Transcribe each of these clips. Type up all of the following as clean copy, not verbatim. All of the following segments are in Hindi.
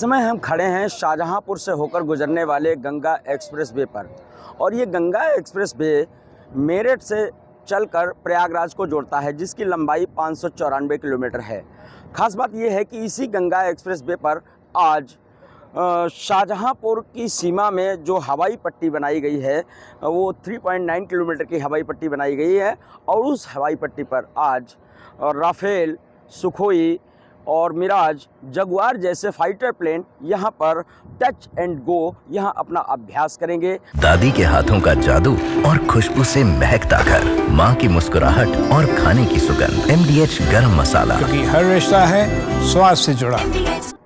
समय हम खड़े हैं शाहजहांपुर से होकर गुजरने वाले गंगा एक्सप्रेस वे पर और ये गंगा एक्सप्रेस वे मेरठ से चलकर प्रयागराज को जोड़ता है, जिसकी लंबाई 594 किलोमीटर है। खास बात यह है कि इसी गंगा एक्सप्रेस वे पर आज शाहजहांपुर की सीमा में जो हवाई पट्टी बनाई गई है वो 3.9 किलोमीटर की हवाई पट्टी बनाई गई है और उस हवाई पट्टी पर आज राफेल, सुखोई और मिराज, जगुआर जैसे फाइटर प्लेन यहाँ पर टच एंड गो यहाँ अपना अभ्यास करेंगे। दादी के हाथों का जादू और खुशबू से महकता घर, माँ की मुस्कुराहट और खाने की सुगंध। MDH गरम मसाला, क्योंकि हर रिश्ता है स्वाद से जुड़ा।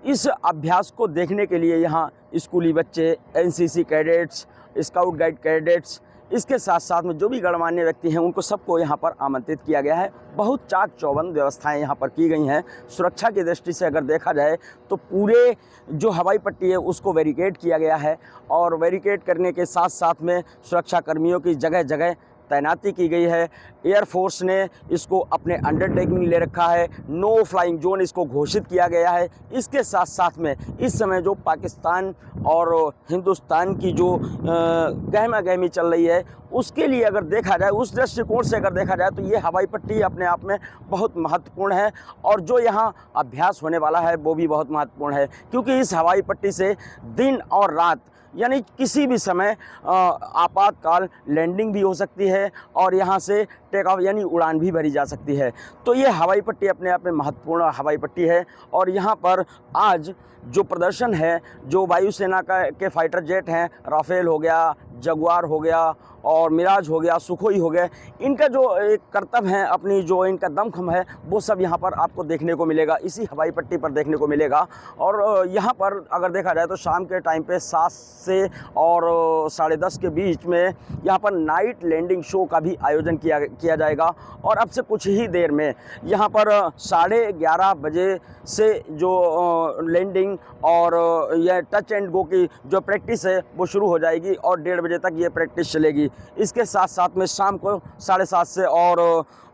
इस अभ्यास को देखने के लिए यहाँ स्कूली बच्चे, NCC cadets, scout guide cadets, इसके साथ साथ में जो भी गणमान्य व्यक्ति हैं उनको सबको यहाँ पर आमंत्रित किया गया है। बहुत चाक चौबंद व्यवस्थाएं यहाँ पर की गई हैं। सुरक्षा की दृष्टि से अगर देखा जाए तो पूरे जो हवाई पट्टी है उसको बैरिकेड किया गया है और बैरिकेड करने के साथ साथ में सुरक्षा कर्मियों की जगह जगह तैनाती की गई है। एयरफोर्स ने इसको अपने अंडरटेकिंग ले रखा है। नो फ्लाइंग जोन इसको घोषित किया गया है। इसके साथ साथ में इस समय जो पाकिस्तान और हिंदुस्तान की जो गहमा गहमी चल रही है उसके लिए अगर देखा जाए, उस दृष्टिकोण से अगर देखा जाए तो ये हवाई पट्टी अपने आप में बहुत महत्वपूर्ण है और जो यहाँ अभ्यास होने वाला है वो भी बहुत महत्वपूर्ण है, क्योंकि इस हवाई पट्टी से दिन और रात यानी किसी भी समय आपातकाल लैंडिंग भी हो सकती है और यहाँ से टेक ऑफ यानी उड़ान भी भरी जा सकती है। तो ये हवाई पट्टी अपने आप में महत्वपूर्ण हवाई पट्टी है और यहाँ पर आज जो प्रदर्शन है, जो वायुसेना के फाइटर जेट हैं, राफेल हो गया, जगुआर हो गया और मिराज हो गया, सुखोई हो गया, इनका जो एक कर्तव्य है, अपनी जो इनका दमखम है, वो सब यहाँ पर आपको देखने को मिलेगा, इसी हवाई पट्टी पर देखने को मिलेगा। और यहाँ पर अगर देखा जाए तो शाम के टाइम पे 7 से और 10:30 के बीच में यहाँ पर नाइट लैंडिंग शो का भी आयोजन किया जाएगा और अब से कुछ ही देर में यहाँ पर 11:30 बजे से जो लैंडिंग और यह टच एंड गो की जो प्रैक्टिस है वो शुरू हो जाएगी और 1:30 बजे तक ये प्रैक्टिस चलेगी। इसके साथ साथ में शाम को 7:30 से और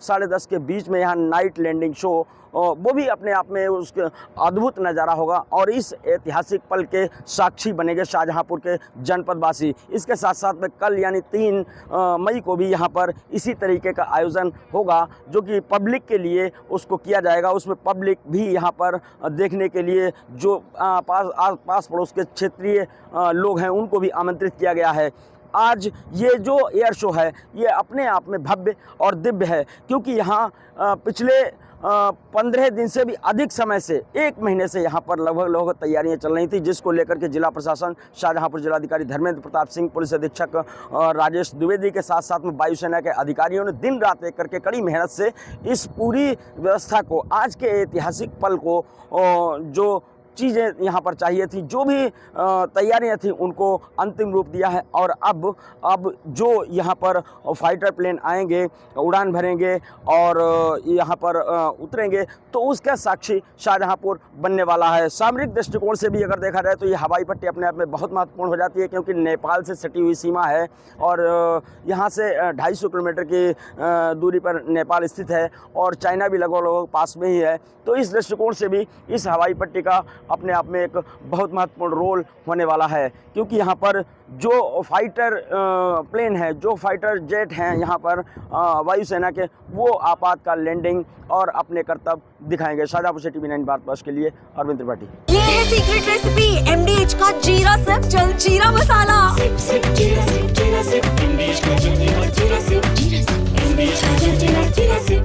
10:30 के बीच में यहाँ नाइट लैंडिंग शो, वो भी अपने आप में उसके अद्भुत नज़ारा होगा और इस ऐतिहासिक पल के साक्षी बनेंगे शाहजहांपुर के जनपदवासी। इसके साथ साथ में कल यानी 3 मई को भी यहाँ पर इसी तरीके का आयोजन होगा जो कि पब्लिक के लिए उसको किया जाएगा। उसमें पब्लिक भी यहाँ पर देखने के लिए जो पास पड़ोस के क्षेत्रीय लोग हैं उनको भी आमंत्रित किया गया है। आज ये जो एयर शो है ये अपने आप में भव्य और दिव्य है, क्योंकि यहाँ पिछले 15 दिन से भी अधिक समय से 1 महीने से यहाँ पर लगभग तैयारियां चल रही थी, जिसको लेकर के जिला प्रशासन, शाहजहांपुर जिलाधिकारी धर्मेंद्र प्रताप सिंह, पुलिस अधीक्षक राजेश द्विवेदी के साथ साथ में वायुसेना के अधिकारियों ने दिन रात एक करके कड़ी मेहनत से इस पूरी व्यवस्था को, आज के ऐतिहासिक पल को जो चीज़ें यहाँ पर चाहिए थी, जो भी तैयारियां थी उनको अंतिम रूप दिया है और अब जो यहाँ पर फाइटर प्लेन आएंगे, उड़ान भरेंगे और यहाँ पर उतरेंगे तो उसका साक्षी शाहजहांपुर बनने वाला है। सामरिक दृष्टिकोण से भी अगर देखा जाए तो ये हवाई पट्टी अपने आप में बहुत महत्वपूर्ण हो जाती है, क्योंकि नेपाल से सटी हुई सीमा है और यहाँ से 250 किलोमीटर की दूरी पर नेपाल स्थित है और चाइना भी लगभग पास में ही है। तो इस दृष्टिकोण से भी इस हवाई पट्टी का अपने आप में एक बहुत महत्वपूर्ण रोल होने वाला है, क्योंकि यहाँ पर जो फाइटर प्लेन है, जो फाइटर जेट हैं यहाँ पर वायुसेना के, वो आपातकाल लैंडिंग और अपने कर्तव्य दिखाएंगे। शाहजहांपुर से TV 9 भारतवर्ष के लिए अरविंद त्रिपाठी। ये है सीक्रेट रेसिपी MDH का जीरा सब्ज जलजीरा मसाला।